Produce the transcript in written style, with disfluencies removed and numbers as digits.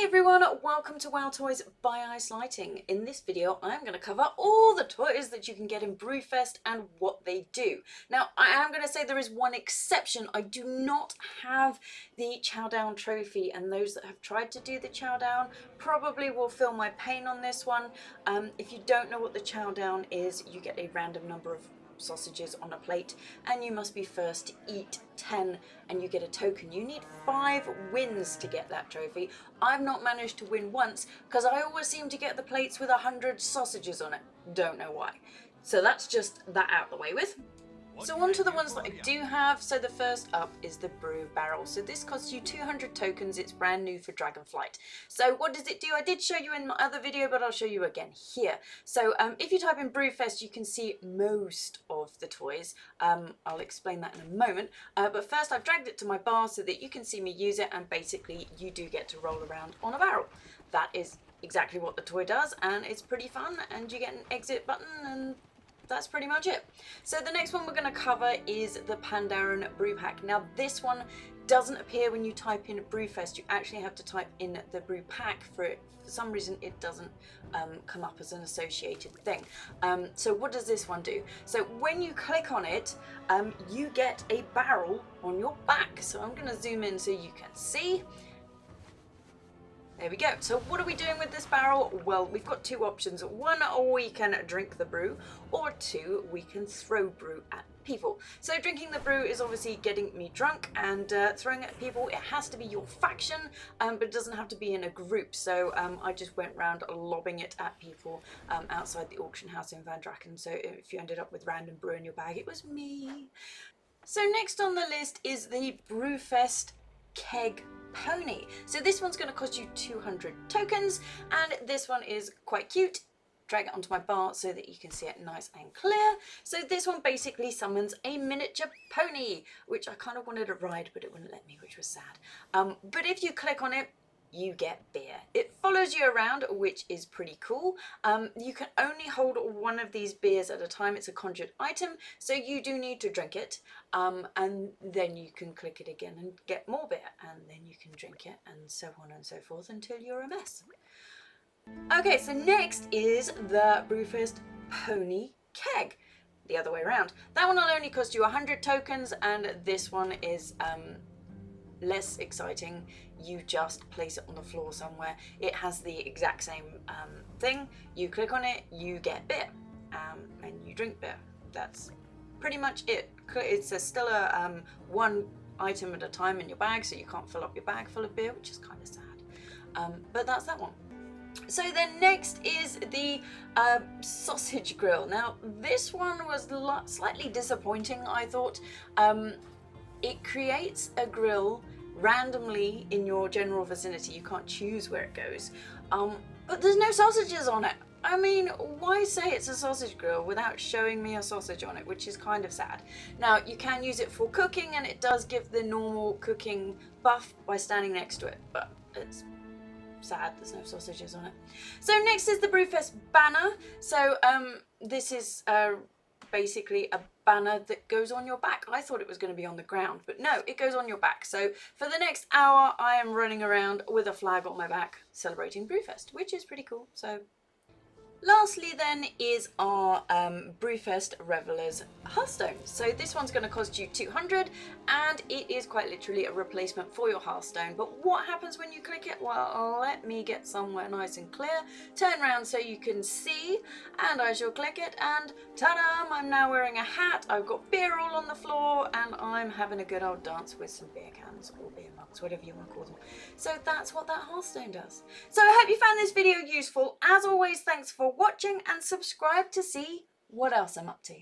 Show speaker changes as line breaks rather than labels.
Hey everyone, welcome to Wow Toys by Ice Lighting. In this video I'm going to cover all the toys that you can get in Brewfest and what they do. Now I am going to say there is one exception. I do not have the Chowdown Trophy, and those that have tried to do the Chowdown probably will feel my pain on this one. If you don't know what the Chowdown is, you get a random number of sausages on a plate and you must be first to eat 10 and you get a token. You need 5 wins to get that trophy. I've not managed to win once because I always seem to get the plates with 100 sausages on it. Don't know why. So that's just that out the way with. So on to the ones that I do have. So the first up is the Brew Barrel. So this costs you 200 tokens. It's brand new for Dragonflight. So what does it do? I did show you in my other video, but I'll show you again here. So if you type in Brewfest, you can see most of the toys. I'll explain that in a moment. But first I've dragged it to my bar so that you can see me use it, and basically you do get to roll around on a barrel. That is exactly what the toy does, and it's pretty fun, and you get an exit button, and that's pretty much it. So the next one we're going to cover is the Pandaren Brewpack. Now this one doesn't appear when you type in Brewfest. You actually have to type in the Brewpack for it. For some reason it doesn't come up as an associated thing. So what does this one do? So when you click on it, you get a barrel on your back. So I'm going to zoom in so you can see. There we go. So what are we doing with this barrel? Well, we've got 2 options. 1, we can drink the brew, or 2, we can throw brew at people. So drinking the brew is obviously getting me drunk, and throwing it at people, it has to be your faction, but it doesn't have to be in a group. So I just went around lobbing it at people outside the auction house in Van Draken. So if you ended up with random brew in your bag, it was me. So next on the list is the Brewfest Keg Pony. So this one's going to cost you 200 tokens, and this one is quite cute. Drag it onto my bar so that you can see it nice and clear. So this one basically summons a miniature pony, which I kind of wanted to ride, but it wouldn't let me, which was sad. But if you click on it, you get beer. It follows you around, which is pretty cool. You can only hold one of these beers at a time. It's a conjured item, so you do need to drink it, and then you can click it again and get more beer, and then you can drink it, and so on and so forth until you're a mess. Okay, so next is the Brewfest Pony Keg. The other way around. That one will only cost you 100 tokens, and this one is less exciting. You just place it on the floor somewhere. It has the exact same thing. You click on it, you get beer, and you drink beer. That's pretty much it. It's still a 1 item at a time in your bag, so you can't fill up your bag full of beer, which is kind of sad. But that's that one. So then next is the sausage grill. Now this one was slightly disappointing, I thought. It creates a grill randomly in your general vicinity. You can't choose where it goes, but there's no sausages on it. I mean, why say it's a sausage grill without showing me a sausage on it, which is kind of sad. Now you can use it for cooking, and it does give the normal cooking buff by standing next to it, but it's sad there's no sausages on it. So next is the Brewfest Banner. So this is basically a banner that goes on your back. I thought it was going to be on the ground, but no, it goes on your back. So for the next hour I am running around with a flag on my back celebrating Brewfest, which is pretty cool. So lastly then is our Brewfest Revelers Hearthstone. So this one's going to cost you 200, and it is quite literally a replacement for your Hearthstone. But what happens when you click it? Well, let me get somewhere nice and clear. Turn around so you can see, and I shall click it, and ta-da! I'm now wearing a hat, I've got beer all on the floor, and I'm having a good old dance with some beer cans or beer mugs, whatever you want to call them. So that's what that Hearthstone does. So I hope you found this video useful. As always, thanks for watching, and subscribe to see what else I'm up to.